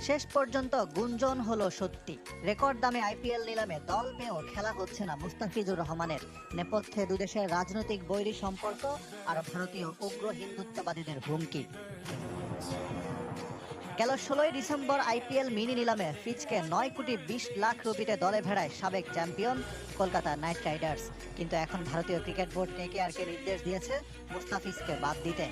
শেষ পর্যন্ত গুঞ্জন হলো সত্যি। রেকর্ড দামে আইপিএল নিলামে দল পেয়েও খেলা হচ্ছে না মুস্তাফিজুর রহমানের। নেপথ্যে দুদেশের রাজনৈতিক বৈরী সম্পর্ক আর ভারতীয় উগ্র হিন্দুত্ববাদীদের হুমকি। গেল 16 ডিসেম্বর আইপিএল মিনি নিলামে ফিচকে 9 কোটি 20 লাখ রুপিতে দলে ভেড়ায় সাবেক চ্যাম্পিয়ন কলকাতা নাইট রাইডার্স। কিন্তু এখন ভারতীয় ক্রিকেট বোর্ড কেকেআরকে নির্দেশ দিয়েছে মুস্তাফিজকে বাদ দিতে।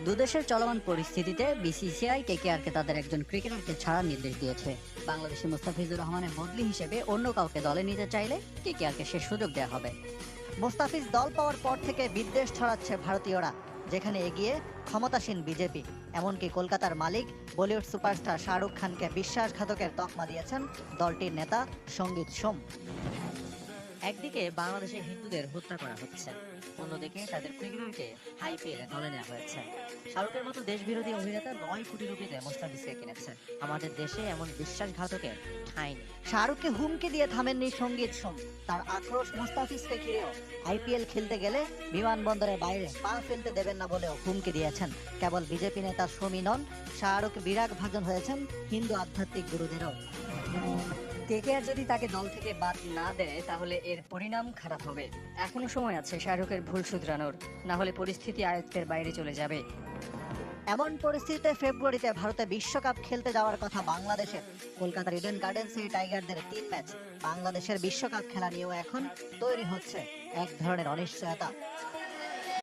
দুদেশের চলমান পরিস্থিতিতে বিসিসিআই কেকেআরকে তাদের একজন ক্রিকেটারকে ছাড়ার নির্দেশ দিয়েছে। বাংলাদেশি মুস্তাফিজুর রহমানের বদলি হিসেবে অন্য কাউকে দলে নিতে চাইলে কেকেআরকে সে সুযোগ দেওয়া হবে। মুস্তাফিজ দল পাওয়ার পর থেকে বিদ্বেষ ছড়াচ্ছে ভারতীয়রা, যেখানে এগিয়ে ক্ষমতাসীন বিজেপি। এমনকি কলকাতার মালিক বলিউড সুপারস্টার শাহরুখ খানকে বিশ্বাসঘাতকের তকমা দিয়েছেন দলটির নেতা সঙ্গীত সোম। একদিকে বাংলাদেশে হিন্দুদের হত্যা করা হচ্ছে, অন্যদিকে তাদের ক্রিকেটারকে আইপিএলে দলে নেওয়া হয়েছে। শাহরুখের মতো দেশবিরোধী অভিনেতা 9 কোটি রুপিতে মুস্তাফিজকে কিনেছে। আমাদের দেশে এমন বিশ্বাসঘাতকের ঠাঁই নেই। শাহরুখকে হুমকি দিয়ে থামেননি সঙ্গীত সোম। তার আক্রোশ মুস্তাফিজকে ঘিরেও আইপিএল খেলতে গেলে বিমানবন্দরের বাইরে পা ফেলতে দেবেন না বলেও হুমকি দিয়েছেন। কেবল বিজেপি নেতা সোমই নন, শাহরুখ বিরাগ ভাজন হয়েছেন হিন্দু আধ্যাত্মিক গুরুদেরও। কেকেআর যদি তাকে দল থেকে বাদ না দেয় তাহলে এর পরিণাম খারাপ হবে। এখনো সময় আছে শাহরুখের ভুল শুধরানোর, না হলে পরিস্থিতি আয়ত্তের বাইরে চলে যাবে। এমন পরিস্থিতিতে ফেব্রুয়ারিতে ভারতে বিশ্বকাপ খেলতে যাওয়ার কথা বাংলাদেশের। কলকাতার ইডেন গার্ডেন্সে টাইগারদের 3 ম্যাচ। বাংলাদেশের বিশ্বকাপ খেলা নিয়েও এখন তৈরি হচ্ছে এক ধরনের অনিশ্চয়তা।